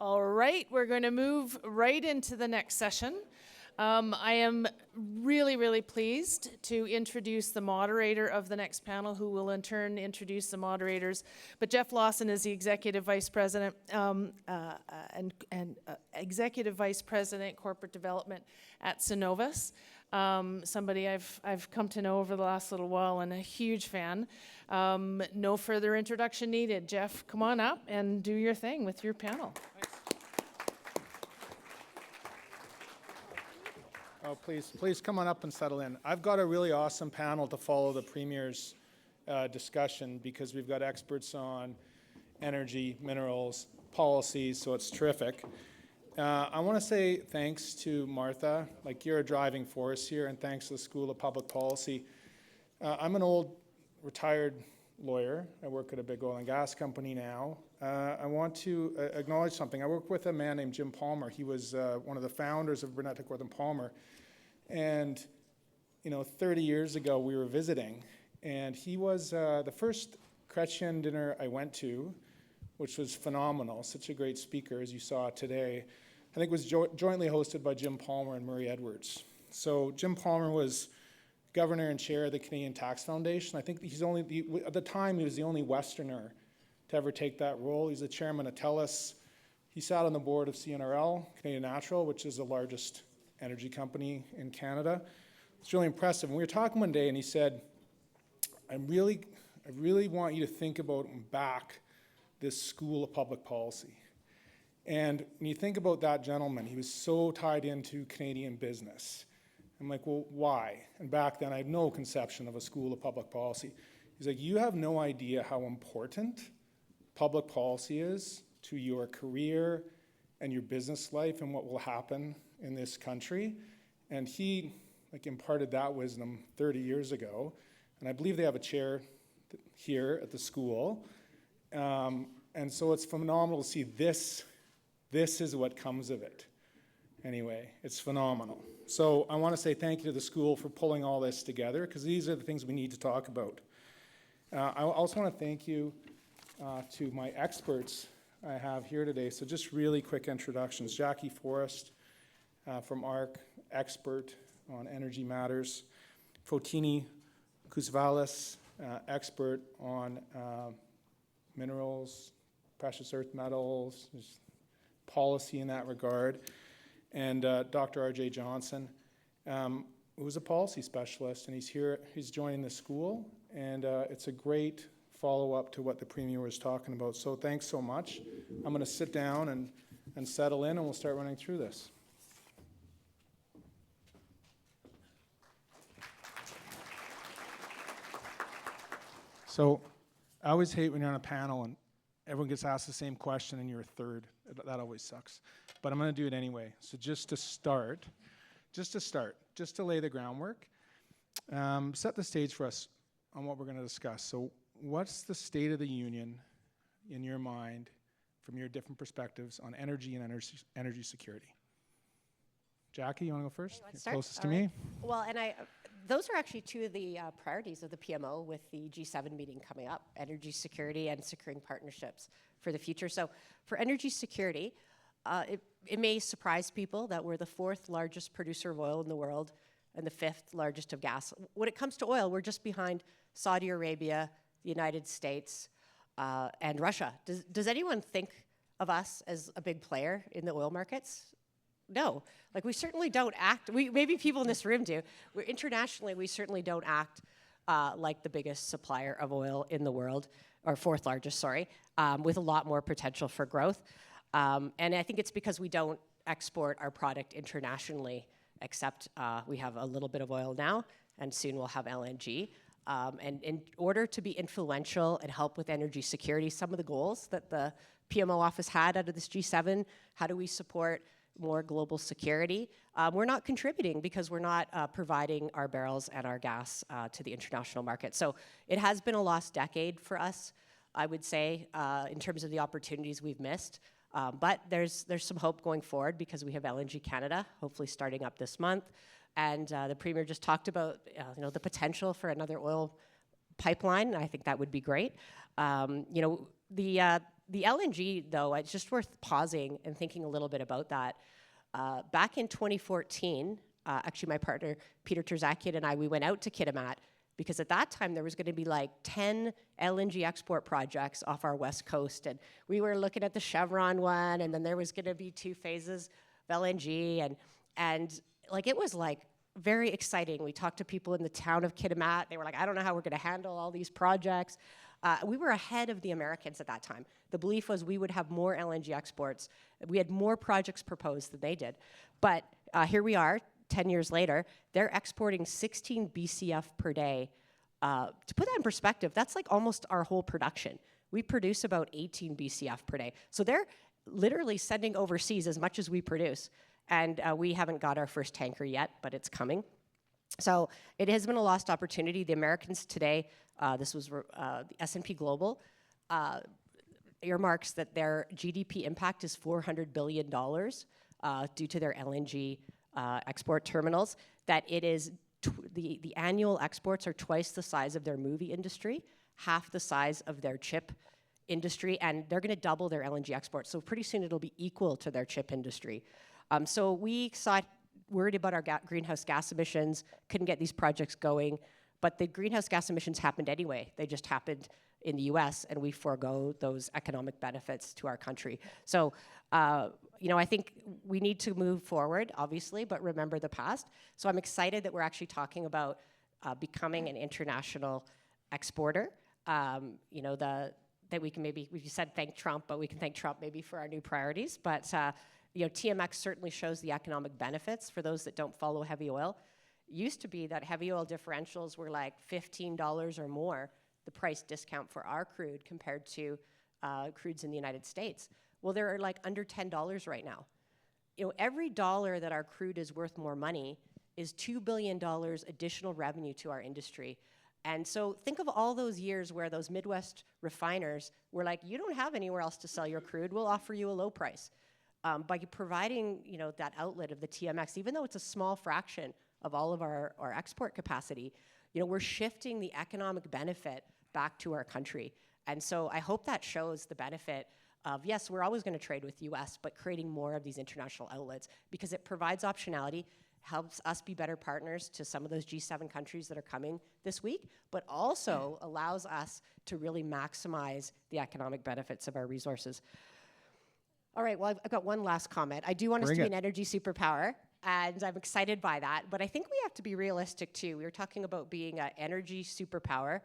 All right, we're going to move right into the next session. I am really, really pleased to introduce the moderator of the next panel, who will in turn introduce the moderators. But Jeff Lawson is the Executive Vice President Executive Vice President Corporate Development at Cenovus. Somebody I've come to know over the last little while and a huge fan. No further introduction needed. Jeff, come on up and do your thing with your panel. Oh, please come on up and settle in. I've got a really awesome panel to follow the Premier's discussion, because we've got experts on energy, minerals, policies, so it's terrific. I want to say thanks to Martha, like you're a driving force here, and thanks to the School of Public Policy. I'm an old retired lawyer. I work at a big oil and gas company now. I want to acknowledge something. I work with a man named Jim Palmer. He was one of the founders of Burnett, Tickworth and Palmer. And, 30 years ago we were visiting, and he was the first Chrétien dinner I went to, which was phenomenal. Such a great speaker, as you saw today. I think it was jointly hosted by Jim Palmer and Murray Edwards. So Jim Palmer was governor and chair of the Canadian Tax Foundation. I think at the time, he was the only Westerner to ever take that role. He's the chairman of TELUS. He sat on the board of CNRL, Canadian Natural, which is the largest energy company in Canada. It's really impressive. And we were talking one day, and he said, I really want you to think about and back this School of Public Policy. And when you think about that gentleman, he was so tied into Canadian business. I'm like, well, why? And back then, I had no conception of a School of Public Policy. He's like, you have no idea how important public policy is to your career and your business life and what will happen in this country. And he imparted that wisdom 30 years ago. And I believe they have a chair here at the school. And so it's phenomenal to see this is what comes of it. Anyway, it's phenomenal. So I want to say thank you to the school for pulling all this together, because these are the things we need to talk about. I also want to thank you to my experts I have here today. So just really quick introductions. Jackie Forrest from ARC, expert on energy matters. Photinie, Koutsavlis, expert on minerals, precious earth metals, policy in that regard. And Dr. R.J. Johnston, who's a policy specialist, and he's joining the school, and it's a great follow-up to what the Premier was talking about. So thanks so much. I'm going to sit down and settle in, and we'll start running through this. So I always hate when you're on a panel and everyone gets asked the same question and you're a third. That always sucks. But I'm going to do it anyway. So just to lay the groundwork, set the stage for us on what we're going to discuss. So what's the state of the union in your mind from your different perspectives on energy and energy security? Jackie, you want to go first? You're closest to me. Well, and those are actually two of the priorities of the PMO with the G7 meeting coming up: energy security and securing partnerships for the future. So for energy security, it may surprise people that we're the 4th largest producer of oil in the world and the 5th largest of gas. When it comes to oil, we're just behind Saudi Arabia, the United States, and Russia. Does anyone think of us as a big player in the oil markets? No. We certainly don't act. Maybe people in this room do. Internationally, we certainly don't act like the biggest supplier of oil in the world, or 4th largest, sorry, with a lot more potential for growth. And I think it's because we don't export our product internationally, except we have a little bit of oil now, and soon we'll have LNG. And in order to be influential and help with energy security, some of the goals that the PMO office had out of this G7, how do we support more global security? We're not contributing because we're not providing our barrels and our gas to the international market. So it has been a lost decade for us, I would say, in terms of the opportunities we've missed. But there's some hope going forward, because we have LNG Canada, hopefully starting up this month. And the Premier just talked about the potential for another oil pipeline. I think that would be great. the LNG, though, it's just worth pausing and thinking a little bit about that. Back in 2014, actually my partner, Peter Terzakian, and I, we went out to Kitimat because at that time there was going to be like 10 LNG export projects off our west coast. And we were looking at the Chevron one, and then there was going to be 2 phases of LNG. And like, it was like very exciting. We talked to people in the town of Kitimat. They were like, I don't know how we're going to handle all these projects. We were ahead of the Americans at that time. The belief was we would have more LNG exports. We had more projects proposed than they did. But here we are, 10 years later, they're exporting 16 BCF per day. To put that in perspective, that's like almost our whole production. We produce about 18 BCF per day. So they're literally sending overseas as much as we produce. And we haven't got our first tanker yet, but it's coming. So it has been a lost opportunity. The Americans today, this was the S&P Global, earmarks that their GDP impact is $400 billion due to their LNG export terminals, that it is the annual exports are twice the size of their movie industry, half the size of their chip industry, and they're going to double their LNG exports. So pretty soon it'll be equal to their chip industry. So we worried about our greenhouse gas emissions, couldn't get these projects going, but the greenhouse gas emissions happened anyway. They just happened in the US, and we forego those economic benefits to our country. So, I think we need to move forward, obviously, but remember the past. So I'm excited that we're actually talking about becoming an international exporter. That we can maybe, we said thank Trump, but we can thank Trump maybe for our new priorities. But TMX certainly shows the economic benefits for those that don't follow heavy oil. It used to be that heavy oil differentials were like $15 or more, the price discount for our crude compared to crudes in the United States. Well, they're like under $10 right now. Every dollar that our crude is worth more money is $2 billion additional revenue to our industry. And so think of all those years where those Midwest refiners were like, you don't have anywhere else to sell your crude, we'll offer you a low price. By providing that outlet of the TMX, even though it's a small fraction of all of our export capacity, we're shifting the economic benefit back to our country. And so I hope that shows the benefit of, yes, we're always going to trade with US, but creating more of these international outlets, because it provides optionality, helps us be better partners to some of those G7 countries that are coming this week, but also allows us to really maximize the economic benefits of our resources. All right, well, I've got one last comment. I do want us to be an energy superpower, and I'm excited by that, but I think we have to be realistic too. We were talking about being an energy superpower.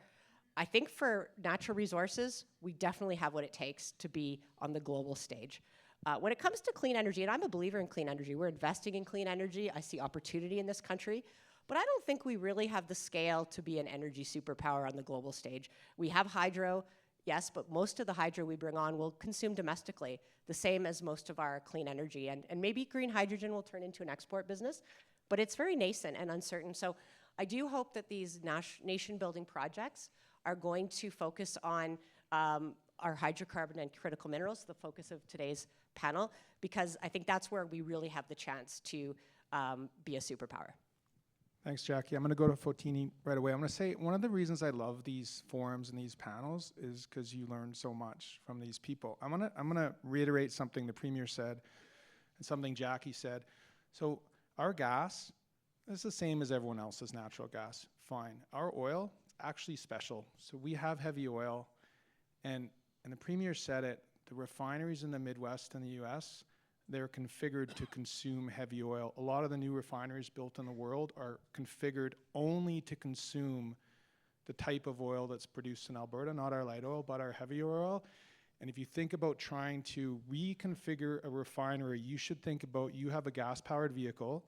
I think for natural resources, we definitely have what it takes to be on the global stage. When it comes to clean energy, and I'm a believer in clean energy, we're investing in clean energy. I see opportunity in this country, but I don't think we really have the scale to be an energy superpower on the global stage. We have hydro, yes, but most of the hydro we bring on will consume domestically, the same as most of our clean energy. And maybe green hydrogen will turn into an export business, but it's very nascent and uncertain. So I do hope that these nation-building projects are going to focus on our hydrocarbon and critical minerals, the focus of today's panel, because I think that's where we really have the chance to be a superpower. Thanks, Jackie. I'm going to go to Photinie right away. I'm going to say one of the reasons I love these forums and these panels is because you learn so much from these people. I'm going to reiterate something the Premier said and something Jackie said. So our gas is the same as everyone else's natural gas. Fine. Our oil, actually special. So we have heavy oil, and the Premier said it, the refineries in the Midwest in the US, they're configured to consume heavy oil. A lot of the new refineries built in the world are configured only to consume the type of oil that's produced in Alberta, not our light oil, but our heavy oil. And if you think about trying to reconfigure a refinery, you should think about, you have a gas-powered vehicle,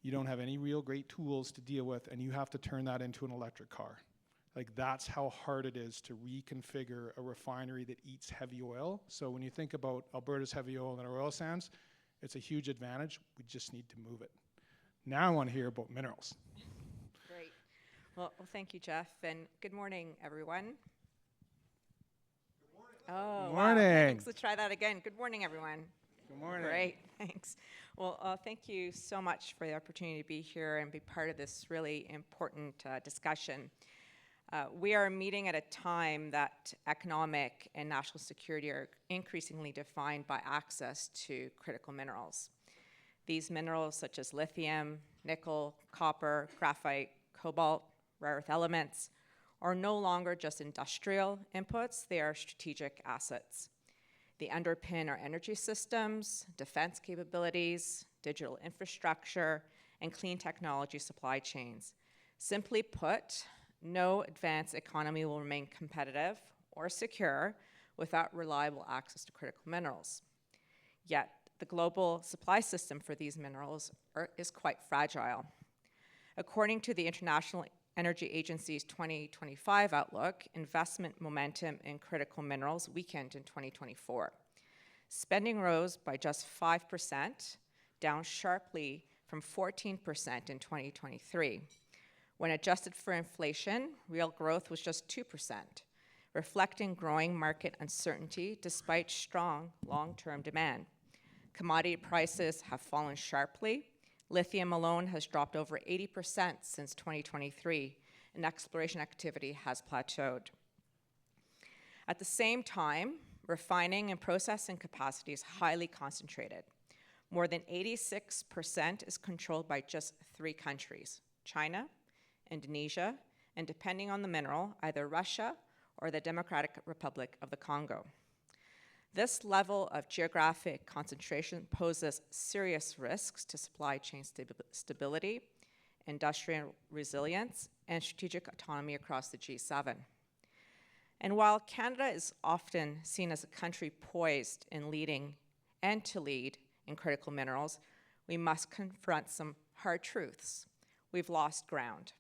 you don't have any real great tools to deal with, and you have to turn that into an electric car. Like, that's how hard it is to reconfigure a refinery that eats heavy oil. So when you think about Alberta's heavy oil and our oil sands, it's a huge advantage. We just need to move it. Now I want to hear about minerals. Great. Well, thank you, Jeff, and good morning, everyone. Good morning. Oh, good morning. Wow, thanks. Let's try that again. Good morning, everyone. Good morning. Great, thanks. Well, thank you so much for the opportunity to be here and be part of this really important discussion. We are meeting at a time that economic and national security are increasingly defined by access to critical minerals. These minerals, such as lithium, nickel, copper, graphite, cobalt, rare earth elements, are no longer just industrial inputs, they are strategic assets. They underpin our energy systems, defense capabilities, digital infrastructure, and clean technology supply chains. Simply put, no advanced economy will remain competitive or secure without reliable access to critical minerals. Yet, the global supply system for these minerals is quite fragile. According to the International Energy Agency's 2025 outlook, investment momentum in critical minerals weakened in 2024. Spending rose by just 5%, down sharply from 14% in 2023. When adjusted for inflation, real growth was just 2%, reflecting growing market uncertainty despite strong long-term demand. Commodity prices have fallen sharply. Lithium alone has dropped over 80% since 2023, and exploration activity has plateaued. At the same time, refining and processing capacity is highly concentrated. More than 86% is controlled by just 3 countries: China, Indonesia, and depending on the mineral, either Russia or the Democratic Republic of the Congo. This level of geographic concentration poses serious risks to supply chain stability, industrial resilience, and strategic autonomy across the G7. And while Canada is often seen as a country poised in leading and to lead in critical minerals, we must confront some hard truths. We've lost ground.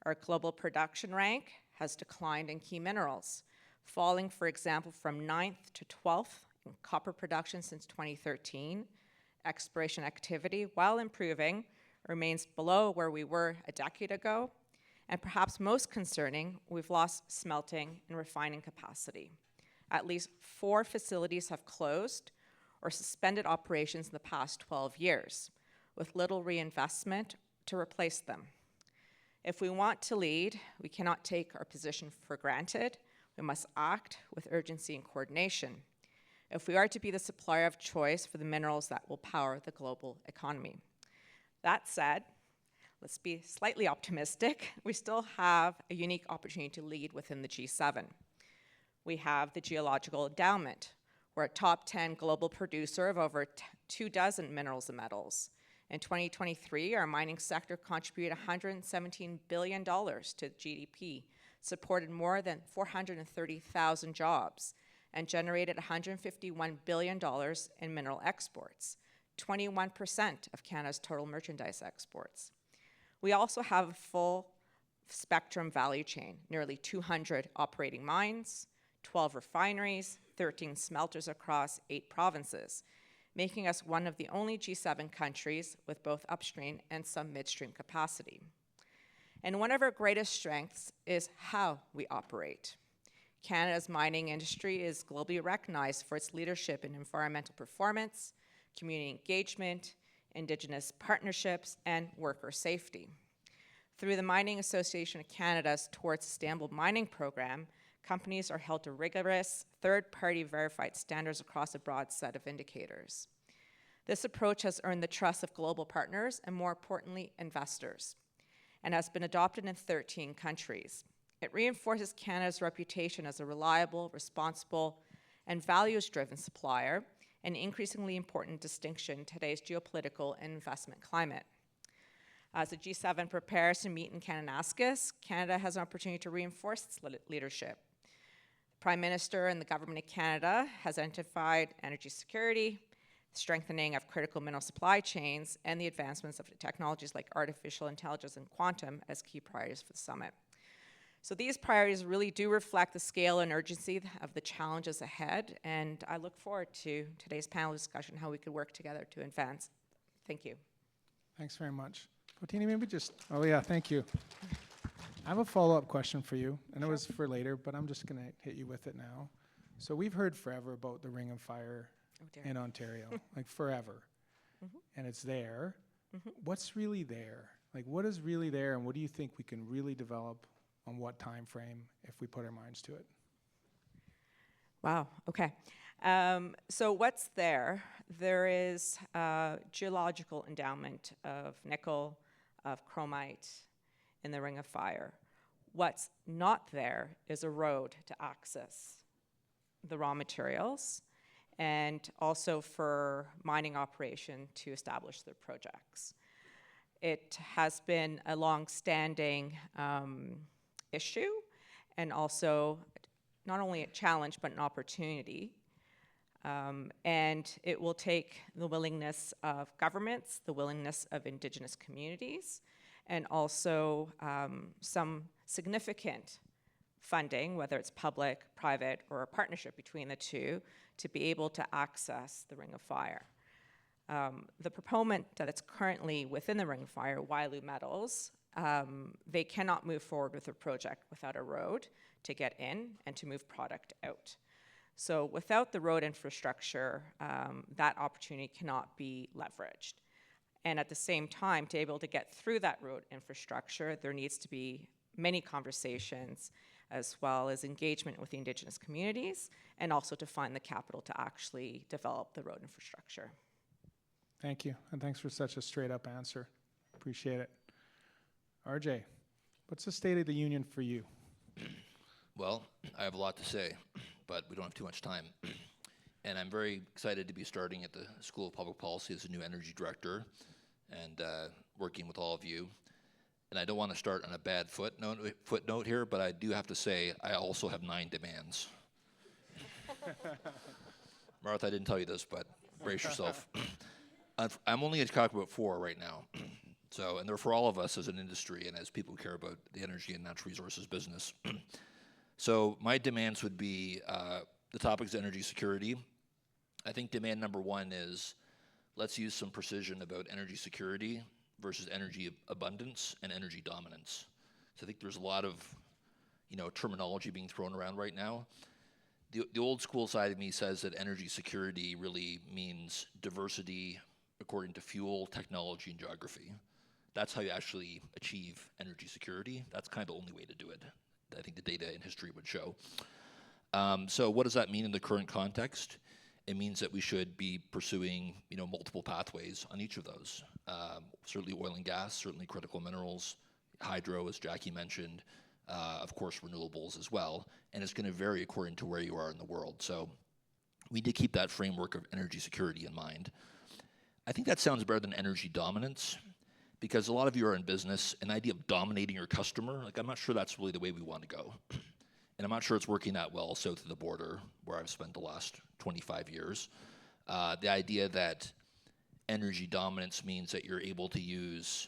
Our global production rank has declined in key minerals, falling, for example, from 9th to 12th in copper production since 2013. Exploration activity, while improving, remains below where we were a decade ago. And perhaps most concerning, we've lost smelting and refining capacity. At least 4 facilities have closed or suspended operations in the past 12 years, with little reinvestment to replace them. If we want to lead, we cannot take our position for granted. We must act with urgency and coordination if we are to be the supplier of choice for the minerals that will power the global economy. That said, let's be slightly optimistic. We still have a unique opportunity to lead within the G7. We have the geological endowment. We're a top 10 global producer of over 24 minerals and metals. In 2023, our mining sector contributed $117 billion to GDP, supported more than 430,000 jobs, and generated $151 billion in mineral exports, 21% of Canada's total merchandise exports. We also have a full spectrum value chain, nearly 200 operating mines, 12 refineries, 13 smelters across 8 provinces, making us one of the only G7 countries with both upstream and some midstream capacity. And one of our greatest strengths is how we operate. Canada's mining industry is globally recognized for its leadership in environmental performance, community engagement, Indigenous partnerships, and worker safety. Through the Mining Association of Canada's Towards Sustainable Mining program, companies are held to rigorous, third-party verified standards across a broad set of indicators. This approach has earned the trust of global partners and, more importantly, investors, and has been adopted in 13 countries. It reinforces Canada's reputation as a reliable, responsible, and values-driven supplier, an increasingly important distinction in today's geopolitical and investment climate. As the G7 prepares to meet in Kananaskis, Canada has an opportunity to reinforce its leadership. The Prime Minister and the Government of Canada has identified energy security, strengthening of critical mineral supply chains, and the advancements of technologies like artificial intelligence and quantum as key priorities for the summit. So these priorities really do reflect the scale and urgency of the challenges ahead, and I look forward to today's panel discussion, how we could work together to advance. Thank you. Thanks very much. Photinie, maybe just, oh yeah, thank you. I have a follow-up question for you, and it was for later, but I'm just going to hit you with it now. So we've heard forever about the Ring of Fire in Ontario, like forever, and it's there. What's really there? Like, what is really there, and what do you think we can really develop on what time frame if we put our minds to it. Wow, okay. So what's there? There is a geological endowment of nickel, of chromite in the Ring of Fire. What's not there is a road to access the raw materials and also for mining operation to establish their projects. It has been a long-standing issue and also not only a challenge but an opportunity. And it will take the willingness of governments, the willingness of Indigenous communities, and also some significant funding, whether it's public, private, or a partnership between the two, to be able to access the Ring of Fire. The proponent that it's currently within the Ring of Fire, Wyloo Metals, they cannot move forward with a project without a road to get in and to move product out. So without the road infrastructure, that opportunity cannot be leveraged. And at the same time, to be able to get through that road infrastructure, there needs to be many conversations as well as engagement with the Indigenous communities and also to find the capital to actually develop the road infrastructure. Thank you, and thanks for such a straight up answer. Appreciate it. RJ, what's the state of the union for you? Well, I have a lot to say, but we don't have too much time. And I'm very excited to be starting at the School of Public Policy as a new energy director and working with all of you. And I don't want to start on a bad footnote here, but I do have to say I also have 9 demands. Martha, I didn't tell you this, but brace yourself. I'm only going to talk about 4 right now. So, and they're for all of us as an industry and as people who care about the energy and natural resources business. So my demands would be, the topic is energy security. I think demand number 1 is, let's use some precision about energy security versus energy abundance and energy dominance. So I think there's a lot of, terminology being thrown around right now. The old school side of me says that energy security really means diversity according to fuel, technology, and geography. That's how you actually achieve energy security. That's kind of the only way to do it. I think the data in history would show. So what does that mean in the current context? It means that we should be pursuing, multiple pathways on each of those. Certainly oil and gas, certainly critical minerals, hydro, as Jackie mentioned, of course renewables as well, and it's going to vary according to where you are in the world. So we need to keep that framework of energy security in mind. I think that sounds better than energy dominance, because a lot of you are in business, an idea of dominating your customer, I'm not sure that's really the way we want to go. And I'm not sure it's working that well south of the border, where I've spent the last 25 years. The idea that energy dominance means that you're able to use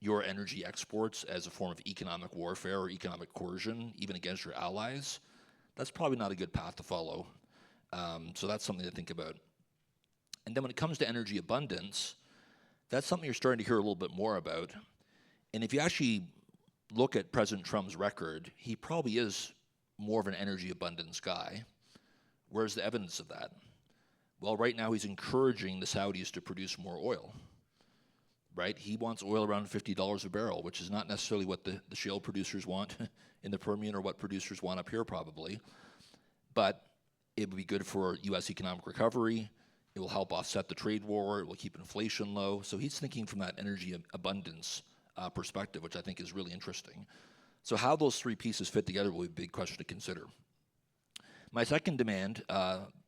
your energy exports as a form of economic warfare or economic coercion, even against your allies, that's probably not a good path to follow. So that's something to think about. And then when it comes to energy abundance, that's something you're starting to hear a little bit more about. And if you actually look at President Trump's record, he probably is more of an energy abundance guy. Where's the evidence of that? Well, right now he's encouraging the Saudis to produce more oil, right? He wants oil around $50 a barrel, which is not necessarily what the shale producers want in the Permian or what producers want up here probably. But it would be good for U.S. economic recovery. It will help offset the trade war. It will keep inflation low. So he's thinking from that energy abundance perspective, which I think is really interesting. So how those 3 pieces fit together will be a big question to consider. My second demand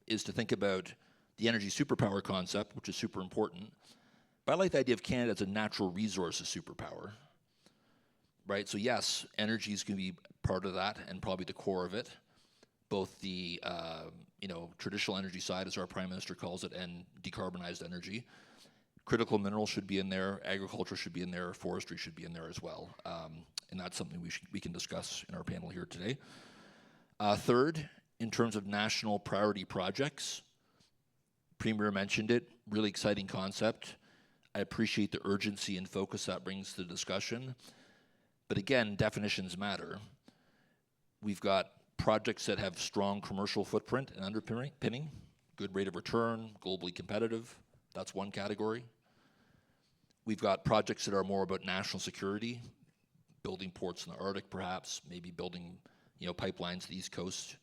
is to think about the energy superpower concept, which is super important. But I like the idea of Canada as a natural resources superpower, right? So yes, energy is going to be part of that and probably the core of it. Both the traditional energy side, as our Prime Minister calls it, and decarbonized energy. Critical minerals should be in there, agriculture should be in there, forestry should be in there as well. And that's something we can discuss in our panel here today. Third, in terms of national priority projects, Premier mentioned it, really exciting concept. I appreciate the urgency and focus that brings to the discussion. But again, definitions matter. We've got projects that have strong commercial footprint and underpinning, good rate of return, globally competitive. That's one category. We've got projects that are more about national security, building ports in the Arctic perhaps, maybe building, pipelines to the East Coast.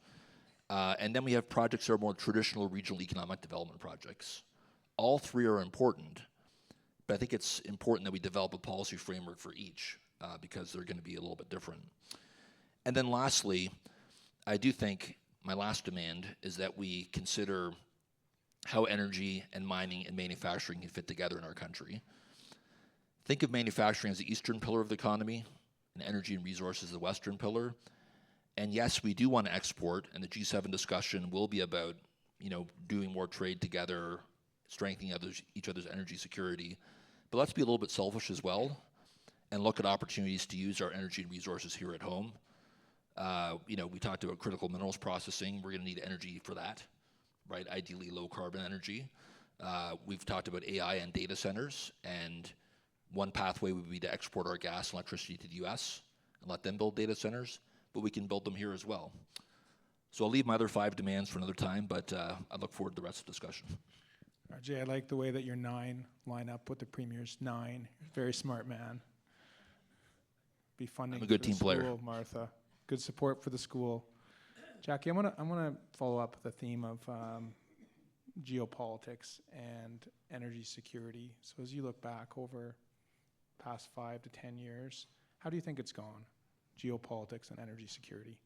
And then we have projects that are more traditional regional economic development projects. All three are important, but I think it's important that we develop a policy framework for each because they're going to be a little bit different. And then lastly, I do think my last demand is that we consider how energy and mining and manufacturing can fit together in our country. Think of manufacturing as the eastern pillar of the economy and energy and resources the western pillar. And yes, we do want to export, and the G7 discussion will be about, doing more trade together, strengthening each other's energy security. But let's be a little bit selfish as well and look at opportunities to use our energy and resources here at home. We talked about critical minerals processing. We're going to need energy for that, right? Ideally low carbon energy. We've talked about AI and data centers, and one pathway would be to export our gas and electricity to the US and let them build data centers, but we can build them here as well. So I'll leave my other 5 demands for another time, but I look forward to the rest of the discussion. RJ, I like the way that your 9 line up with the Premier's 9. Very smart man. Be funding I'm a good for the team player. school, Martha. Good support for the school. Jackie, I want to follow up the theme of geopolitics and energy security. So as you look back over past 5 to 10 years, how do you think it's gone, geopolitics and energy security?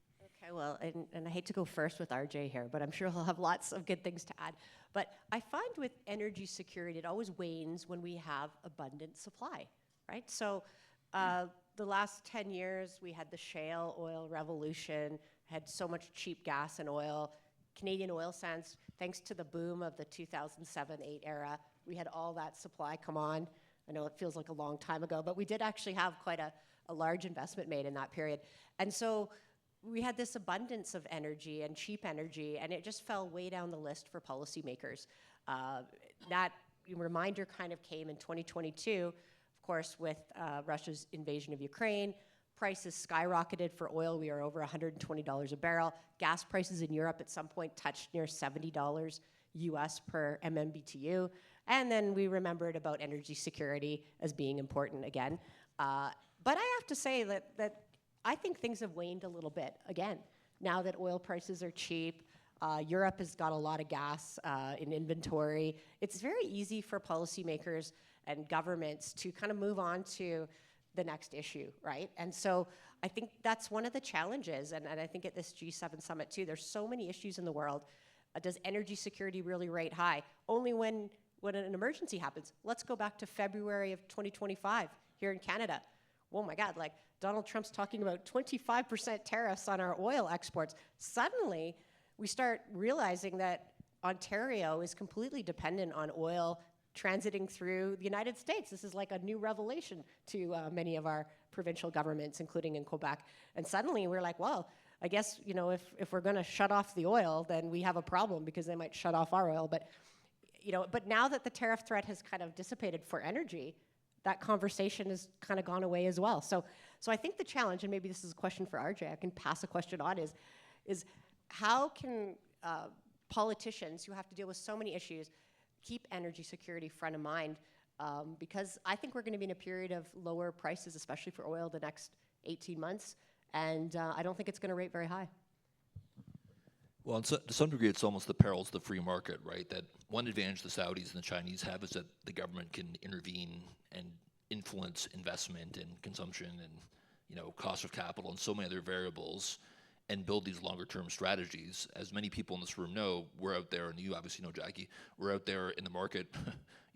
Okay, well, and I hate to go first with RJ here, but I'm sure he'll have lots of good things to add. But I find with energy security, it always wanes when we have abundant supply, right? So the last 10 years, we had the shale oil revolution, had so much cheap gas and oil. Canadian oil sands, thanks to the boom of the 2007-8 era, we had all that supply come on. I know it feels like a long time ago, but we did actually have quite a large investment made in that period. And so we had this abundance of energy and cheap energy, and it just fell way down the list for policymakers. That reminder kind of came in 2022, of course, with Russia's invasion of Ukraine. Prices skyrocketed for oil. We are over $120 a barrel. Gas prices in Europe at some point touched near $70 US per MMBTU. And then we remembered about energy security as being important again. But I have to say that I think things have waned a little bit again. Now that oil prices are cheap, Europe has got a lot of gas in inventory. It's very easy for policymakers and governments to kind of move on to the next issue, right? And so I think that's one of the challenges, and I think at this G7 summit too, there's so many issues in the world. Does energy security really rate high? Only when an emergency happens. Let's go back to February of 2025 here in Canada. Oh my God, like Donald Trump's talking about 25% tariffs on our oil exports. Suddenly, we start realizing that Ontario is completely dependent on oil transiting through the United States. This is like a new revelation to many of our provincial governments, including in Quebec. And suddenly we're like, well, I guess, if we're gonna shut off the oil, then we have a problem because they might shut off our oil. But now that the tariff threat has kind of dissipated for energy, that conversation has kind of gone away as well. So I think the challenge, and maybe this is a question for RJ, I can pass a question on, is how can politicians who have to deal with so many issues keep energy security front of mind? Because I think we're going to be in a period of lower prices, especially for oil, the next 18 months. And I don't think it's going to rate very high. Well, to some degree, it's almost the perils of the free market, right? That one advantage the Saudis and the Chinese have is that the government can intervene and influence investment and consumption and, cost of capital and so many other variables and build these longer-term strategies. As many people in this room know, we're out there, and you obviously know, Jackie, we're out there in the market,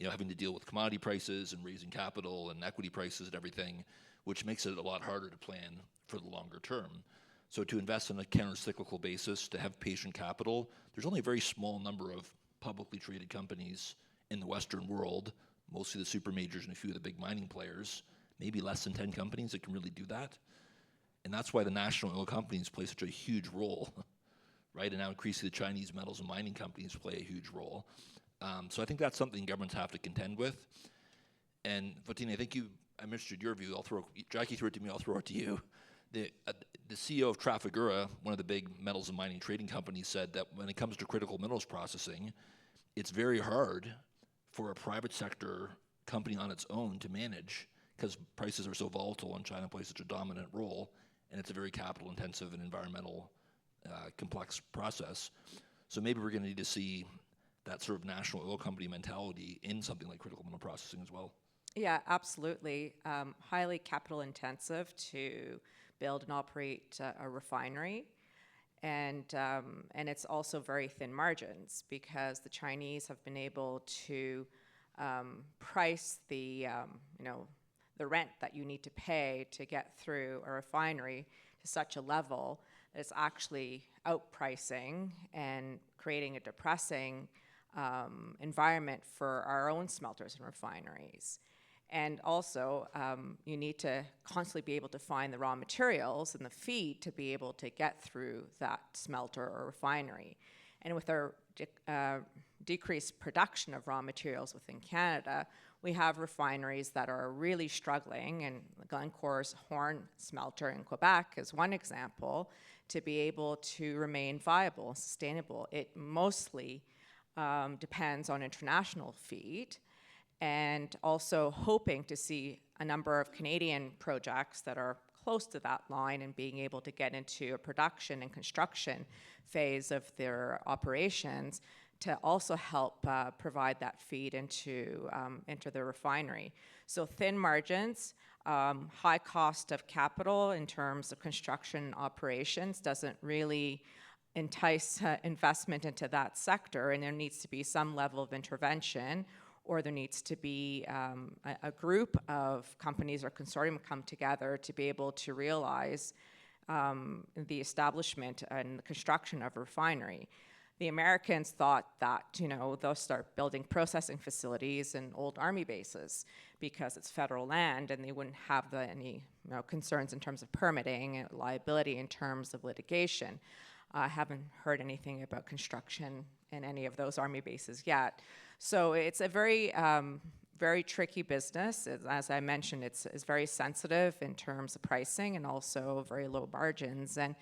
having to deal with commodity prices and raising capital and equity prices and everything, which makes it a lot harder to plan for the longer term. So to invest on a counter-cyclical basis, to have patient capital, there's only a very small number of publicly traded companies in the Western world, mostly the super majors and a few of the big mining players, maybe less than 10 companies that can really do that. And that's why the national oil companies play such a huge role, right? And now increasingly the Chinese metals and mining companies play a huge role. So I think that's something governments have to contend with. And Photinie, I think I'm interested in your view. Jackie threw it to me, I'll throw it to you. The CEO of Trafigura, one of the big metals and mining trading companies, said that when it comes to critical minerals processing, it's very hard for a private sector company on its own to manage, because prices are so volatile and China plays such a dominant role, and it's a very capital intensive and environmental complex process. So maybe we're going to need to see that sort of national oil company mentality in something like critical mineral processing as well. Yeah, absolutely. Highly capital intensive to build and operate a refinery. And it's also very thin margins because the Chinese have been able to price the rent that you need to pay to get through a refinery to such a level that it's actually outpricing and creating a depressing environment for our own smelters and refineries. And also, you need to constantly be able to find the raw materials and the feed to be able to get through that smelter or refinery. And with our decreased production of raw materials within Canada, we have refineries that are really struggling, and Glencore's Horn smelter in Quebec is one example, to be able to remain viable and sustainable. It mostly depends on international feed, and also hoping to see a number of Canadian projects that are close to that line and being able to get into a production and construction phase of their operations to also help provide that feed into the refinery. So thin margins, high cost of capital in terms of construction operations doesn't really entice investment into that sector, and there needs to be some level of intervention, or there needs to be a group of companies or consortium come together to be able to realize the establishment and the construction of a refinery. The Americans thought that, they'll start building processing facilities in old army bases because it's federal land and they wouldn't have any concerns in terms of permitting and liability in terms of litigation. I haven't heard anything about construction in any of those army bases yet. So it's a very, very tricky business. As I mentioned, it's very sensitive in terms of pricing and also very low margins. And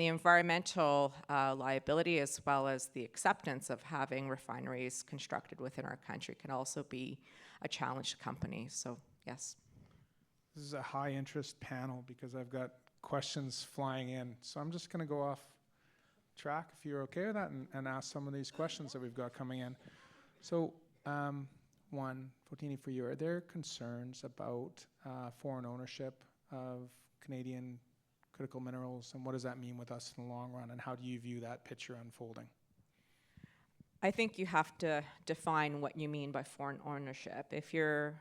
the environmental liability, as well as the acceptance of having refineries constructed within our country, can also be a challenge to companies. So, yes. This is a high interest panel because I've got questions flying in. So I'm just going to go off track, if you're okay with that, and ask some of these questions that we've got coming in. So, one, Photinie, for you, are there concerns about foreign ownership of Canadian critical minerals, and what does that mean with us in the long run, and how do you view that picture unfolding? I think you have to define what you mean by foreign ownership. If you're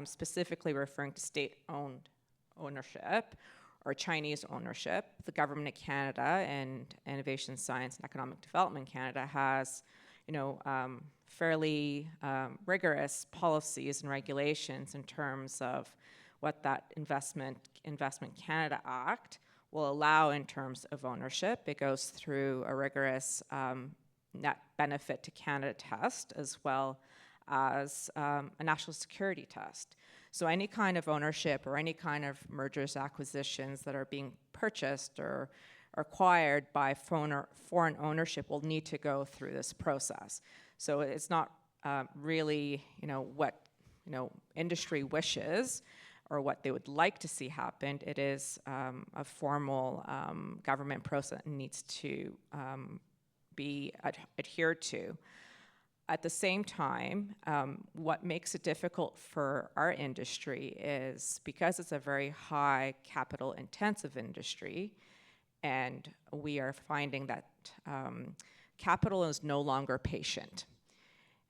specifically referring to state-owned ownership or Chinese ownership, the Government of Canada and Innovation, Science and Economic Development Canada has, fairly rigorous policies and regulations in terms of what that Investment Canada Act will allow in terms of ownership. It goes through a rigorous net benefit to Canada test, as well as a national security test. So any kind of ownership or any kind of mergers, acquisitions that are being purchased or acquired by foreign ownership will need to go through this process. So it's not really, what industry wishes or what they would like to see happen. It is a formal government process that needs to be adhered to. At the same time, what makes it difficult for our industry is because it's a very high capital intensive industry, and we are finding that capital is no longer patient.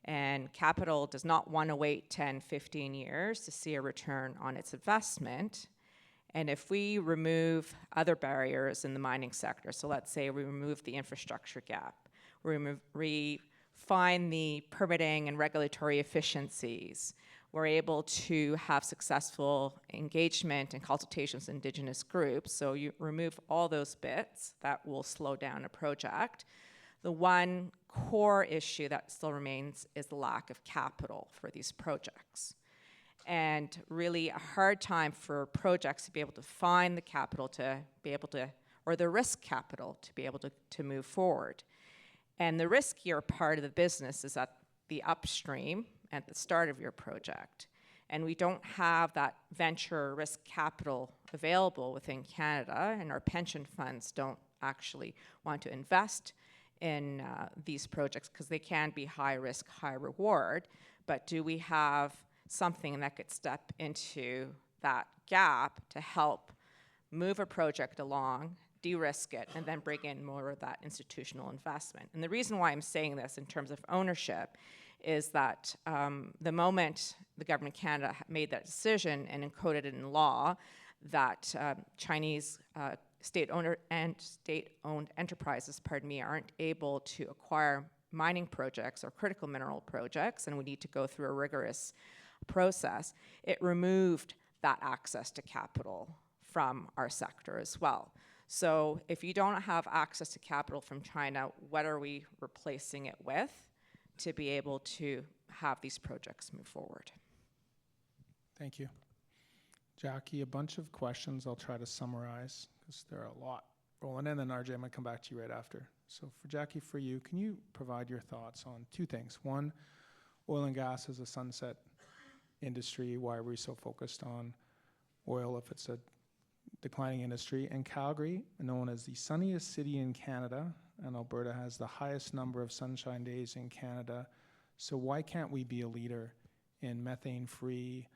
And capital does not want to wait 10, 15 years to see a return on its investment. And if we remove other barriers in the mining sector, so let's say we remove the infrastructure gap, we find the permitting and regulatory efficiencies, we're able to have successful engagement and consultations with Indigenous groups. So you remove all those bits, that will slow down a project. The one core issue that still remains is the lack of capital for these projects. And really a hard time for projects to be able to find the capital to be able to, or the risk capital to be able to move forward. And the riskier part of the business is at the upstream at the start of your project. and we don't have that venture risk capital available within Canada, and our pension funds don't actually want to invest in these projects because they can be high risk, high reward, but do we have something that could step into that gap to help move a project along, de-risk it, and then bring in more of that institutional investment? And the reason why I'm saying this in terms of ownership is that the moment the government of Canada made that decision and encoded it in law that Chinese state-owned enterprises, aren't able to acquire mining projects or critical mineral projects, and we need to go through a rigorous process, it removed that access to capital from our sector as well. So if you don't have access to capital from China, what are we replacing it with to be able to have these projects move forward? Thank you. Jackie, a bunch of questions I'll try to summarize because there are a lot rolling in, and RJ, I'm going to come back to you right after. So for Jackie, for you, can you provide your thoughts on two things? One, oil and gas is a sunset industry. Why are we so focused on oil if it's a declining industry? And Calgary, known as the sunniest city in Canada, and Alberta has the highest number of sunshine days in Canada. So why can't we be a leader in methane-free,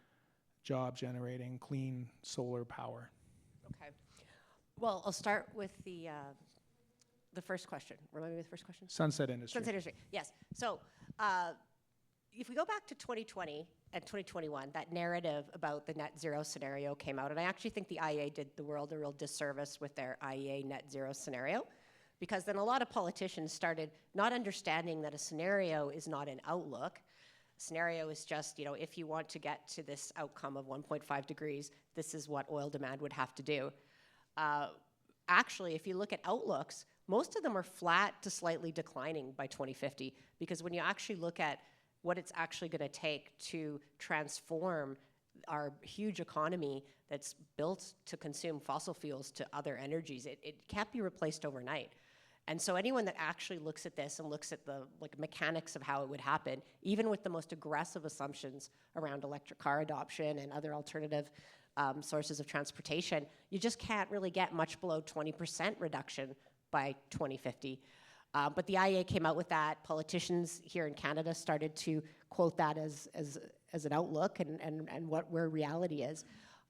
job-generating, clean solar power? Okay. Well, I'll start with the first question. Remind me of the first question. Sunset industry. Sunset industry, yes. So if we go back to 2020 and 2021, that narrative about the net zero scenario came out, and I actually think the IEA did the world a real disservice with their IEA net zero scenario, because then a lot of politicians started not understanding that a scenario is not an outlook. A scenario is just, if you want to get to this outcome of 1.5 degrees, this is what oil demand would have to do. Actually, if you look at outlooks, most of them are flat to slightly declining by 2050, because when you actually look at what it's actually going to take to transform our huge economy that's built to consume fossil fuels to other energies, it can't be replaced overnight. And so anyone that actually looks at this and looks at the mechanics of how it would happen, even with the most aggressive assumptions around electric car adoption and other alternative sources of transportation, you just can't really get much below 20% reduction by 2050. But the IEA came out with that. Politicians here in Canada started to quote that as an outlook and where reality is.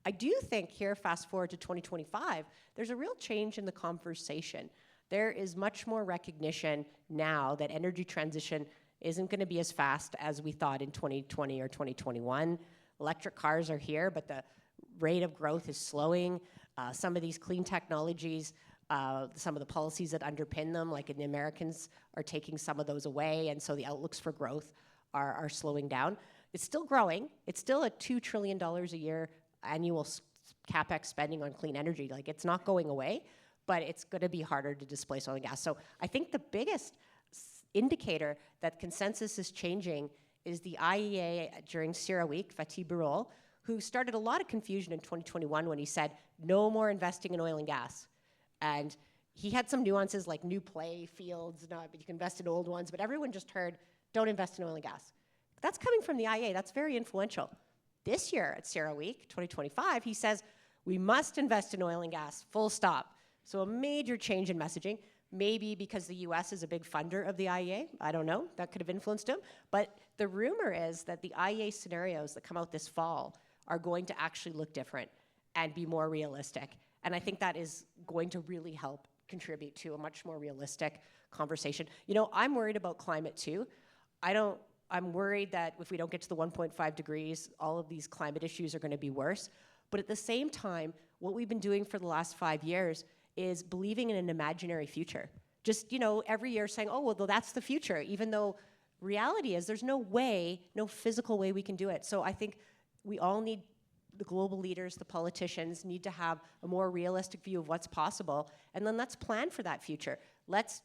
I do think here, fast forward to 2025, there's a real change in the conversation. There is much more recognition now that energy transition isn't going to be as fast as we thought in 2020 or 2021. Electric cars are here, but the rate of growth is slowing. Some of these clean technologies, some of the policies that underpin them, like the Americans, are taking some of those away, and so the outlooks for growth are slowing down. It's still growing. It's still a $2 trillion a year annual CapEx spending on clean energy. It's not going away, but it's going to be harder to displace oil and gas. So I think the biggest indicator that consensus is changing is the IEA during CERA Week, Fatih Birol, who started a lot of confusion in 2021 when he said, no more investing in oil and gas. And he had some nuances like new play fields, but you can invest in old ones, but everyone just heard, don't invest in oil and gas. That's coming from the IEA. That's very influential. This year at CERA Week 2025, he says, we must invest in oil and gas, full stop. So a major change in messaging, maybe because the US is a big funder of the IEA. I don't know. That could have influenced him. But the rumor is that the IEA scenarios that come out this fall are going to actually look different and be more realistic. And I think that is going to really help contribute to a much more realistic conversation. I'm worried about climate too. I'm worried that if we don't get to the 1.5 degrees, all of these climate issues are going to be worse. But at the same time, what we've been doing for the last 5 years is believing in an imaginary future. Just, every year saying, oh, well, that's the future, even though reality is there's no way, no physical way we can do it. So I think we all need, the global leaders, the politicians, need to have a more realistic view of what's possible, and then let's plan for that future. Let's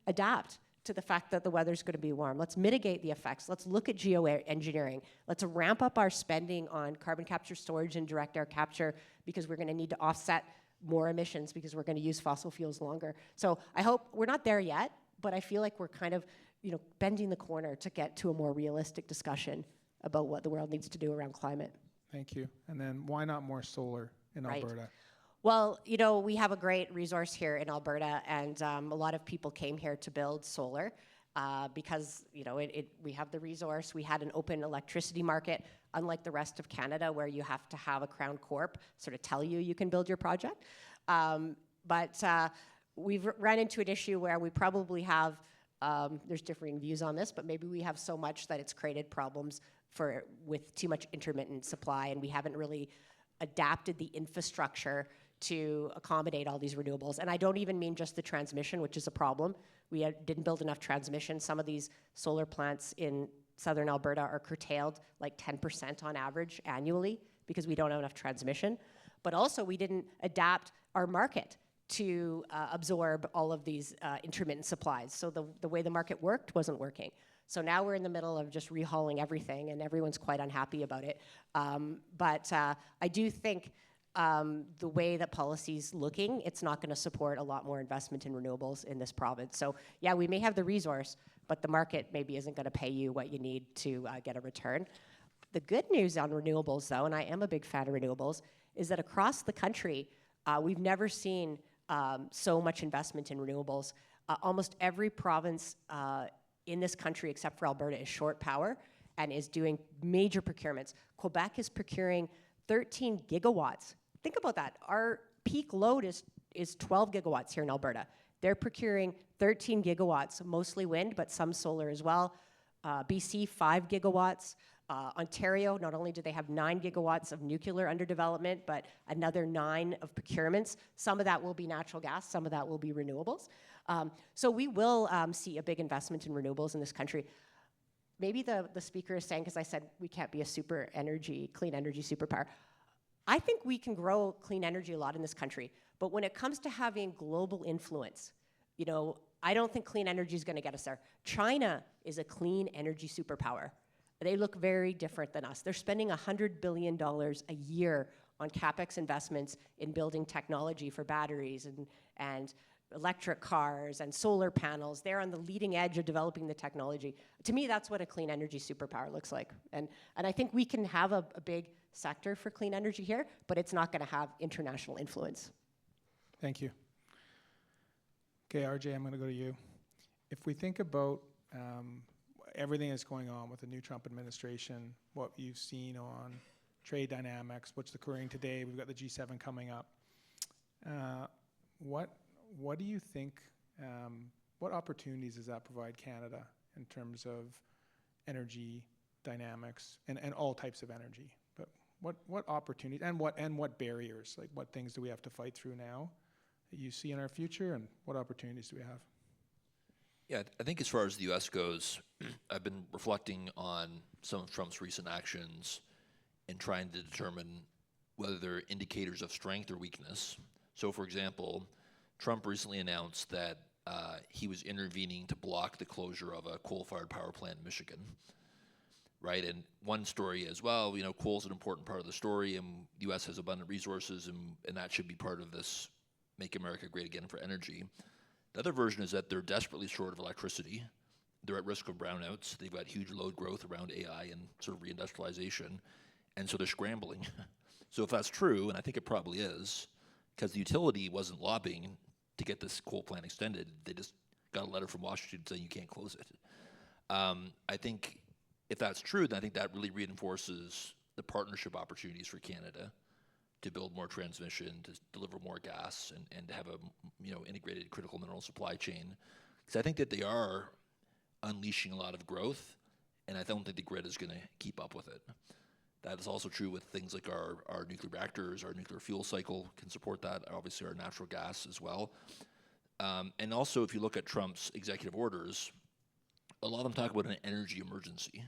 adapt to the fact that the weather's going to be warm. Let's mitigate the effects. Let's look at geoengineering. Let's ramp up our spending on carbon capture, storage, and direct air capture, because we're going to need to offset more emissions because we're going to use fossil fuels longer. So I hope we're not there yet, but I feel like we're kind of, bending the corner to get to a more realistic discussion about what the world needs to do around climate. Thank you. And then why not more solar in Right. Alberta? Well, we have a great resource here in Alberta, and a lot of people came here to build solar because, we have the resource. We had an open electricity market, unlike the rest of Canada, where you have to have a Crown Corp sort of tell you can build your project. But we've run into an issue where we probably have, there's differing views on this, but maybe we have so much that it's created problems with too much intermittent supply, and we haven't really adapted the infrastructure to accommodate all these renewables. And I don't even mean just the transmission, which is a problem. We didn't build enough transmission. Some of these solar plants in southern Alberta are curtailed like 10% on average annually because we don't have enough transmission. But also we didn't adapt our market to absorb all of these intermittent supplies. So the way the market worked wasn't working. So now we're in the middle of just rehauling everything, and everyone's quite unhappy about it. But I do think the way that policy's looking, it's not going to support a lot more investment in renewables in this province. So yeah, we may have the resource, but the market maybe isn't going to pay you what you need to get a return. The good news on renewables, though, and I am a big fan of renewables, is that across the country, we've never seen so much investment in renewables. Almost every province in this country, except for Alberta, is short power and is doing major procurements. Quebec is procuring 13 gigawatts. Think about that. Our peak load is 12 gigawatts here in Alberta. They're procuring 13 gigawatts, mostly wind, but some solar as well. BC, 5 gigawatts. Ontario, not only do they have 9 gigawatts of nuclear under development, but another 9 of procurements. Some of that will be natural gas, some of that will be renewables. So we will see a big investment in renewables in this country. Maybe the speaker is saying, because I said we can't be a clean energy superpower. I think we can grow clean energy a lot in this country, but when it comes to having global influence, I don't think clean energy is going to get us there. China is a clean energy superpower. They look very different than us. They're spending $100 billion a year on CapEx investments in building technology for batteries and electric cars and solar panels. They're on the leading edge of developing the technology. To me, that's what a clean energy superpower looks like. And I think we can have a big sector for clean energy here, but it's not going to have international influence. Thank you. Okay, RJ, I'm going to go to you. If we think about everything that's going on with the new Trump administration, what you've seen on trade dynamics, what's occurring today, we've got the G7 coming up. What do you think, what opportunities does that provide Canada in terms of energy dynamics and all types of energy? But what opportunities and what barriers, like what things do we have to fight through now that you see in our future, and what opportunities do we have? Yeah, I think as far as the U.S. goes, I've been reflecting on some of Trump's recent actions and trying to determine whether they're indicators of strength or weakness. So, for example, Trump recently announced that he was intervening to block the closure of a coal-fired power plant in Michigan, right? And one story as well, coal's an important part of the story, and the U.S. has abundant resources, and that should be part of this Make America Great Again for energy. The other version is that they're desperately short of electricity. They're at risk of brownouts. They've got huge load growth around AI and sort of reindustrialization, and so they're scrambling. So if that's true, and I think it probably is, because the utility wasn't lobbying to get this coal plant extended, they just got a letter from Washington saying you can't close it. I think if that's true, then I think that really reinforces the partnership opportunities for Canada to build more transmission, to deliver more gas, and to have a integrated critical mineral supply chain. Because I think that they are unleashing a lot of growth, and I don't think the grid is going to keep up with it. That is also true with things like our nuclear reactors, our nuclear fuel cycle can support that, obviously our natural gas as well. And also, if you look at Trump's executive orders, a lot of them talk about an energy emergency.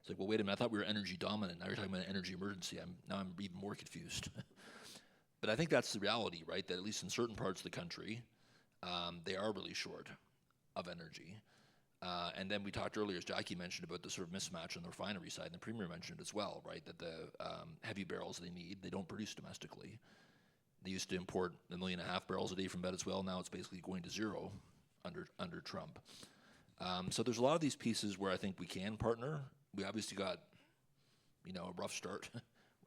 It's like, well, wait a minute, I thought we were energy dominant. Now you're talking about an energy emergency. Now I'm even more confused. But I think that's the reality, right? That at least in certain parts of the country, they are really short of energy. And then we talked earlier, as Jackie mentioned, about the sort of mismatch on the refinery side, and the Premier mentioned it as well, right? That the heavy barrels they need, they don't produce domestically. They used to import 1.5 million barrels a day from Venezuela. Now it's basically going to zero under Trump. So there's a lot of these pieces where I think we can partner. We obviously got, a rough start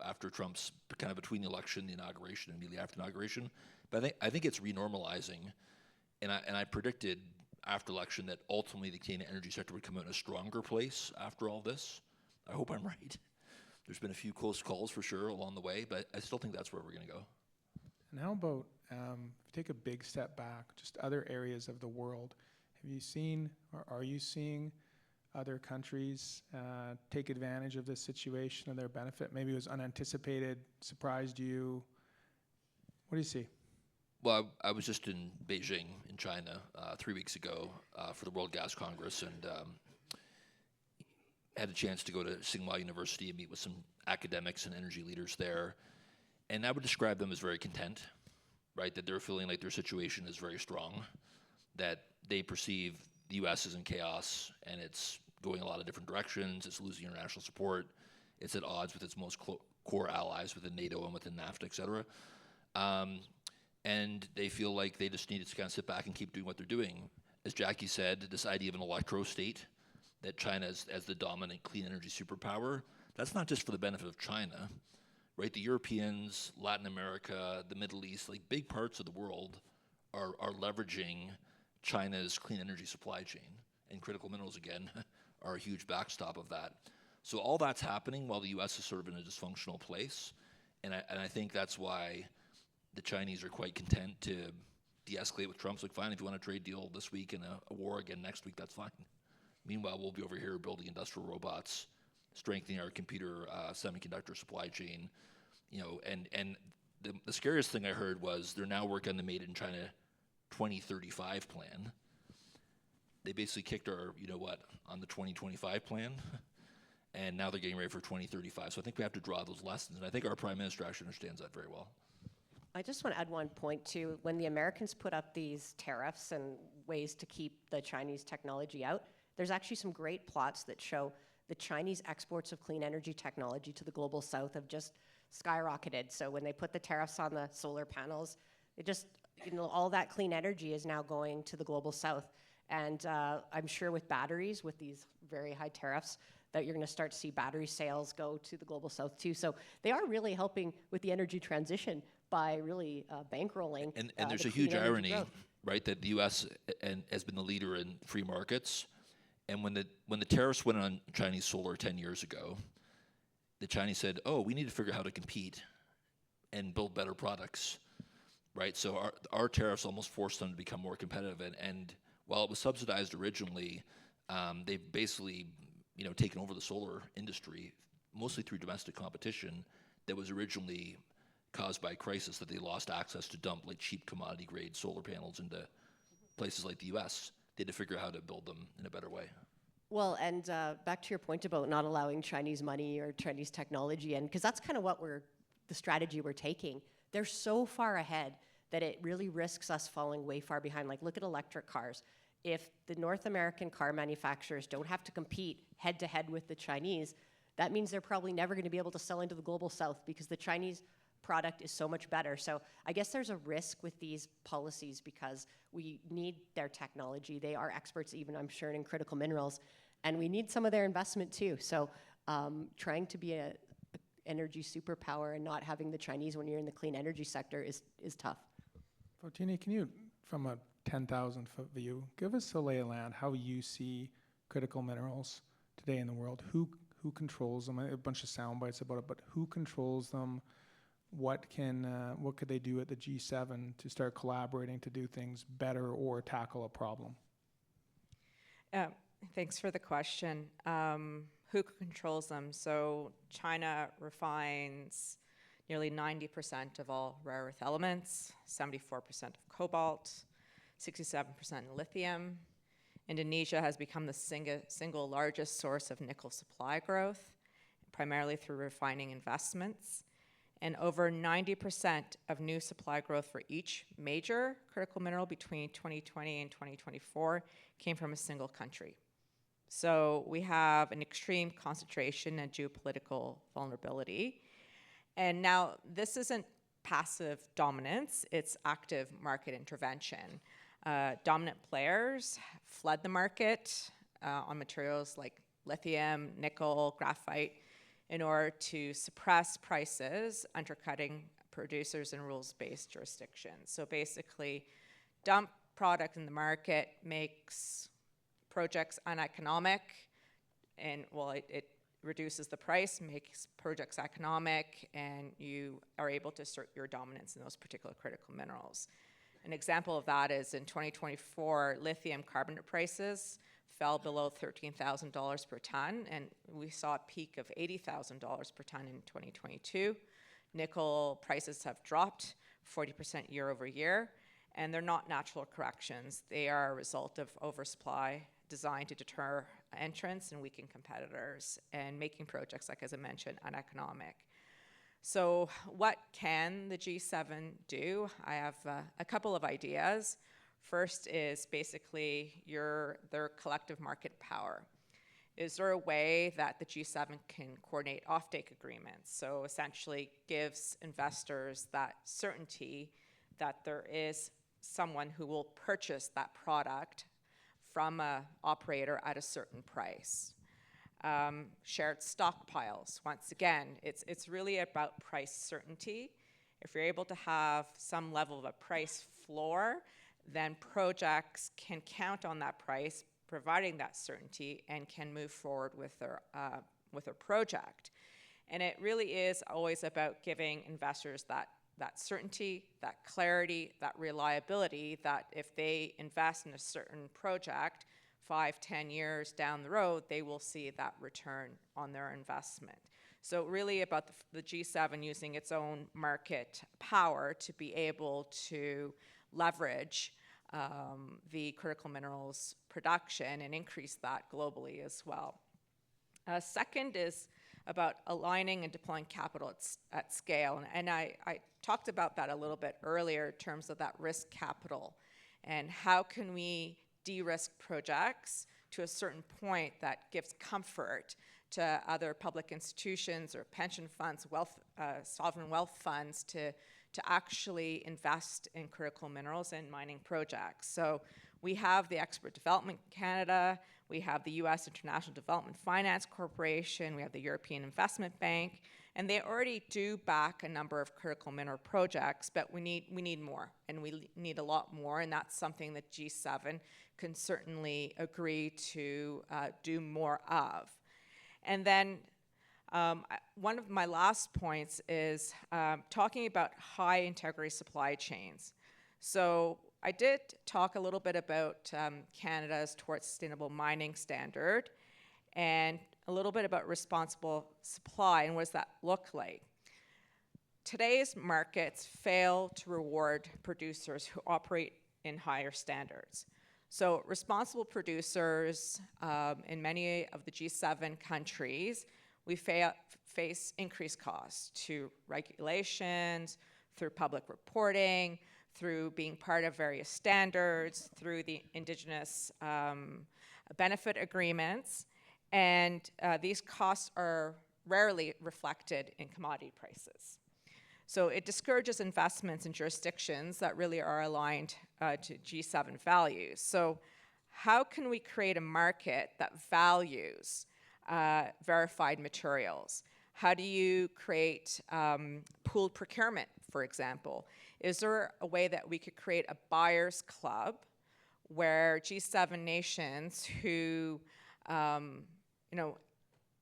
after Trump's kind of between the election, the inauguration, and immediately after the inauguration. But I think it's renormalizing, and I predicted after election that ultimately the Canadian energy sector would come out in a stronger place after all this. I hope I'm right. There's been a few close calls for sure along the way, but I still think that's where we're going to go. And how about, if you take a big step back, just other areas of the world, have you seen, or are you seeing other countries take advantage of this situation and their benefit? Maybe it was unanticipated, surprised you. What do you see? Well, I was just in Beijing in China 3 weeks ago for the World Gas Congress, and had a chance to go to Tsinghua University and meet with some academics and energy leaders there. And I would describe them as very content, right? That they're feeling like their situation is very strong, that they perceive the U.S. is in chaos and it's going a lot of different directions, it's losing international support, it's at odds with its most core allies within NATO and within NAFTA, et cetera. And they feel like they just need to kind of sit back and keep doing what they're doing. As Jackie said, this idea of an electro state, that China is as the dominant clean energy superpower, that's not just for the benefit of China, right? The Europeans, Latin America, the Middle East, like big parts of the world are leveraging China's clean energy supply chain, and critical minerals, again, are a huge backstop of that. So all that's happening while the U.S. is sort of in a dysfunctional place, and I think that's why the Chinese are quite content to de-escalate with Trump. It's like, fine, if you want a trade deal this week and a war again next week, that's fine. Meanwhile, we'll be over here building industrial robots, strengthening our computer semiconductor supply chain, you know, and the scariest thing I heard was they're now working on the Made in China 2035 plan. They basically kicked our, you know what, on the 2025 plan, and now they're getting ready for 2035. So I think we have to draw those lessons, and I think our Prime Minister actually understands that very well. I just want to add one point too. When the Americans put up these tariffs and ways to keep the Chinese technology out, there's actually some great plots that show the Chinese exports of clean energy technology to the global south have just skyrocketed. So when they put the tariffs on the solar panels, it just, you know, all that clean energy is now going to the global south. And I'm sure with batteries, with these very high tariffs, that you're going to start to see battery sales go to the global south too. So they are really helping with the energy transition by really bankrolling. And there's the a huge clean energy irony, growth. right, that the U.S. has been the leader in free markets. And when the tariffs went on Chinese solar 10 years ago, the Chinese said, oh, we need to figure out how to compete and build better products, right? So our tariffs almost forced them to become more competitive. And while it was subsidized originally, they've basically, you know, taken over the solar industry, mostly through domestic competition that was originally caused by a crisis, that they lost access to dump like cheap commodity grade solar panels into places like the U.S. They had to figure out how to build them in a better way. Well, and back to your point about not allowing Chinese money or Chinese technology, and because that's kind of what the strategy we're taking. They're so far ahead that it really risks us falling way far behind. Like, look at electric cars. If the North American car manufacturers don't have to compete head to head with the Chinese, that means they're probably never going to be able to sell into the global south because the Chinese product is so much better. So I guess there's a risk with these policies because we need their technology. They are experts, even I'm sure, in critical minerals, and we need some of their investment too. So trying to be a energy superpower and not having the Chinese when you're in the clean energy sector is tough. Photinie, can you, from a 10,000-foot view, give us a lay of land, how you see critical minerals today in the world? Who controls them? A bunch of sound bites about it, but who controls them? What could they do at the G7 to start collaborating to do things better or tackle a problem? Thanks for the question. Who controls them? So China refines nearly 90% of all rare earth elements, 74% of cobalt, 67% lithium. Indonesia has become the single largest source of nickel supply growth, primarily through refining investments. And over 90% of new supply growth for each major critical mineral between 2020 and 2024 came from a single country. So we have an extreme concentration and geopolitical vulnerability. And now this isn't passive dominance, it's active market intervention. Dominant players fled the market on materials like lithium, nickel, graphite, in order to suppress prices, undercutting producers in rules-based jurisdictions. So basically, dump product in the market makes projects uneconomic, and well, it reduces the price, makes projects economic, and you are able to assert your dominance in those particular critical minerals. An example of that is in 2024, lithium carbonate prices fell below $13,000 per ton, and we saw a peak of $80,000 per ton in 2022. Nickel prices have dropped 40% year over year, and they're not natural corrections. They are a result of oversupply designed to deter entrants and weaken competitors and making projects, like as I mentioned, uneconomic. So what can the G7 do? I have a couple of ideas. First is basically their collective market power. Is there a way that the G7 can coordinate offtake agreements? So essentially gives investors that certainty that there is someone who will purchase that product from an operator at a certain price. Shared stockpiles. Once again, it's really about price certainty. If you're able to have some level of a price floor, then projects can count on that price, providing that certainty, and can move forward with their project. And it really is always about giving investors that certainty, that clarity, that reliability, that if they invest in a certain project 5-10 years down the road, they will see that return on their investment. So really about the G7 using its own market power to be able to leverage the critical minerals production and increase that globally as well. Second is about aligning and deploying capital at scale. And I talked about that a little bit earlier in terms of that risk capital and how can we de-risk projects to a certain point that gives comfort to other public institutions or pension funds, sovereign wealth funds to actually invest in critical minerals and mining projects. So we have the Export Development Canada, we have the U.S. International Development Finance Corporation, we have the European Investment Bank, and they already do back a number of critical mineral projects, but we need more, and we need a lot more, and that's something that G7 can certainly agree to do more of. And then one of my last points is talking about high integrity supply chains. So I did talk a little bit about Canada's Towards Sustainable Mining Standard and a little bit about responsible supply and what does that look like. Today's markets fail to reward producers who operate in higher standards. So responsible producers in many of the G7 countries, we face increased costs to regulations, through public reporting, through being part of various standards, through the Indigenous benefit agreements, and these costs are rarely reflected in commodity prices. So it discourages investments in jurisdictions that really are aligned to G7 values. So how can we create a market that values verified materials? How do you create pooled procurement, for example? Is there a way that we could create a buyers club where G7 nations who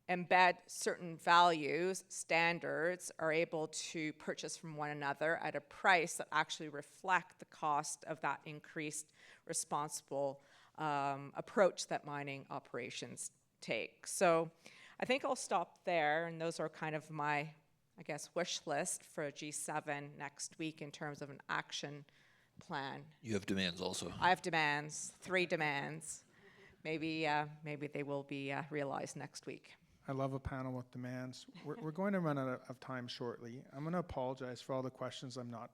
embed certain values, standards, are able to purchase from one another at a price that actually reflect the cost of that increased responsible approach that mining operations take? So I think I'll stop there, and those are kind of my, I guess, wish list for G7 next week in terms of an action plan. You have demands also. I have demands, 3 demands. Maybe they will be realized next week. I love a panel with demands. We're going to run out of time shortly. I'm going to apologize for all the questions I'm not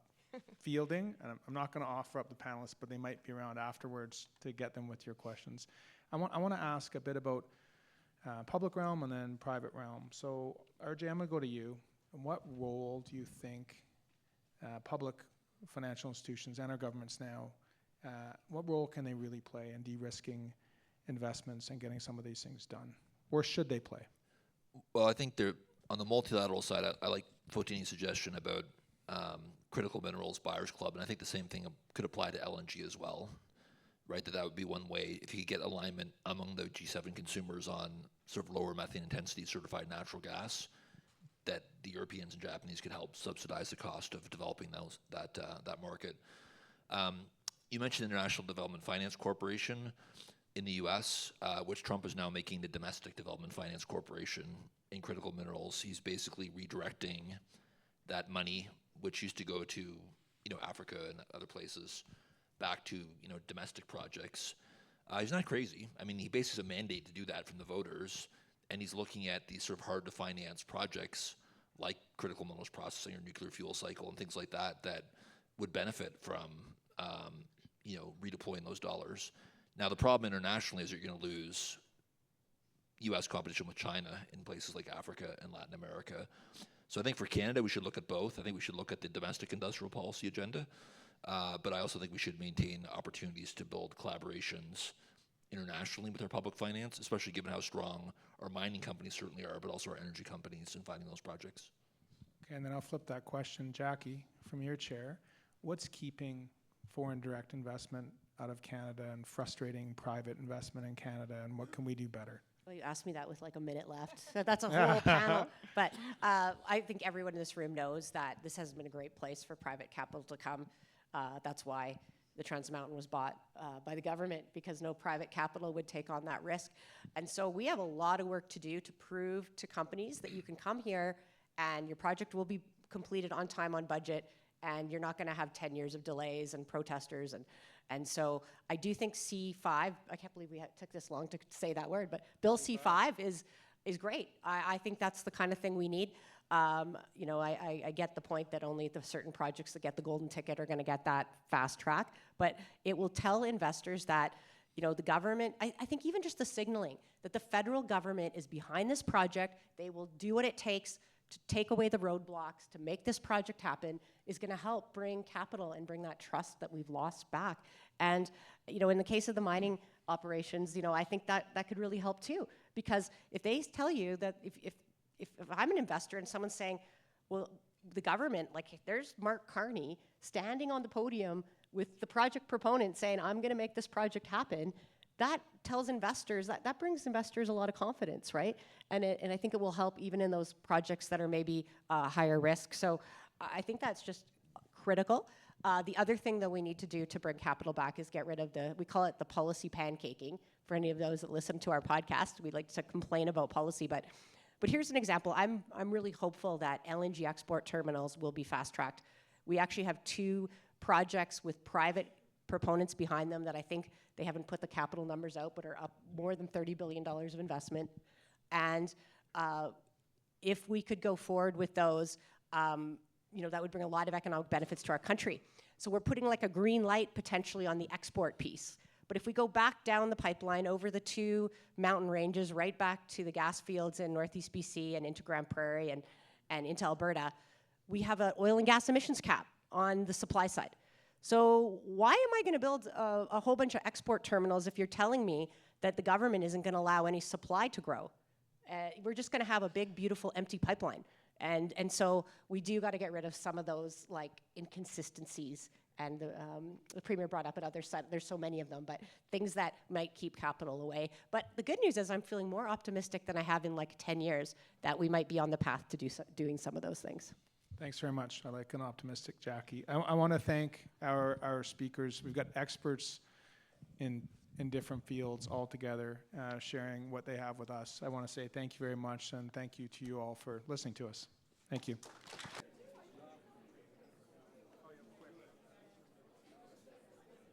fielding, and I'm not going to offer up the panelists, but they might be around afterwards to get them with your questions. I want to ask a bit about public realm and then private realm. So RJ, I'm going to go to you. What role do you think public financial institutions and our governments now, what role can they really play in de-risking investments and getting some of these things done? Or should they play? Well, I think On the multilateral side, I like Photinie's suggestion about critical minerals buyers club, and I think the same thing could apply to LNG as well, right? That would be one way if you could get alignment among the G7 consumers on sort of lower methane intensity certified natural gas, that the Europeans and Japanese could help subsidize the cost of developing that market. You mentioned International Development Finance Corporation in the U.S., which Trump is now making the Domestic Development Finance Corporation in critical minerals. He's basically redirecting that money, which used to go to Africa and other places, back to domestic projects. He's not crazy. I mean, he bases a mandate to do that from the voters, and he's looking at these sort of hard to finance projects like critical minerals processing or nuclear fuel cycle and things like that that would benefit from redeploying those dollars. Now, the problem internationally is that you're going to lose U.S. competition with China in places like Africa and Latin America. So I think for Canada, we should look at both. I think we should look at the domestic industrial policy agenda, but I also think we should maintain opportunities to build collaborations internationally with our public finance, especially given how strong our mining companies certainly are, but also our energy companies in finding those projects. Okay, and then I'll flip that question, Jackie, from your chair. What's keeping foreign direct investment out of Canada and frustrating private investment in Canada, and what can we do better? Well, you asked me that with like a minute left. So that's a whole panel. But I think everyone in this room knows that this has been a great place for private capital to come. That's why the Trans Mountain was bought by the government, because no private capital would take on that risk. And so we have a lot of work to do to prove to companies that you can come here and your project will be completed on time, on budget, and you're not going to have 10 years of delays and protesters. And so I do think C5, I can't believe we took this long to say that word, but Bill C5 is great. I think that's the kind of thing we need. I get the point that only the certain projects that get the golden ticket are going to get that fast track, but it will tell investors that the government, I think even just the signaling that the federal government is behind this project, they will do what it takes to take away the roadblocks, to make this project happen, is going to help bring capital and bring that trust that we've lost back. And, in the case of the mining operations, I think that could really help too. Because if they tell you that if I'm an investor and someone's saying, well, the government, like there's Mark Carney standing on the podium with the project proponent saying, I'm going to make this project happen, that tells investors, that brings investors a lot of confidence, right? And I think it will help even in those projects that are maybe higher risk. So I think that's just critical. The other thing that we need to do to bring capital back is get rid of we call it the policy pancaking. For any of those that listen to our podcast, we like to complain about policy, but here's an example. I'm really hopeful that LNG export terminals will be fast-tracked. We actually have 2 projects with private proponents behind them that I think they haven't put the capital numbers out, but are up more than $30 billion of investment. And if we could go forward with those, that would bring a lot of economic benefits to our country. So we're putting like a green light potentially on the export piece. But if we go back down the pipeline over the 2 mountain ranges, right back to the gas fields in Northeast BC and into Grand Prairie and into Alberta, we have an oil and gas emissions cap on the supply side. So why am I going to build a whole bunch of export terminals if you're telling me that the government isn't going to allow any supply to grow? We're just going to have a big, beautiful, empty pipeline. And so we do got to get rid of some of those like inconsistencies. And the Premier brought up at other side, there's so many of them, but things that might keep capital away. But the good news is I'm feeling more optimistic than I have in like 10 years that we might be on the path to doing some of those things. Thanks very much. I like an optimistic Jackie. I want to thank our speakers. We've got experts in different fields all together sharing what they have with us. I want to say thank you very much, and thank you to you all for listening to us. Thank you.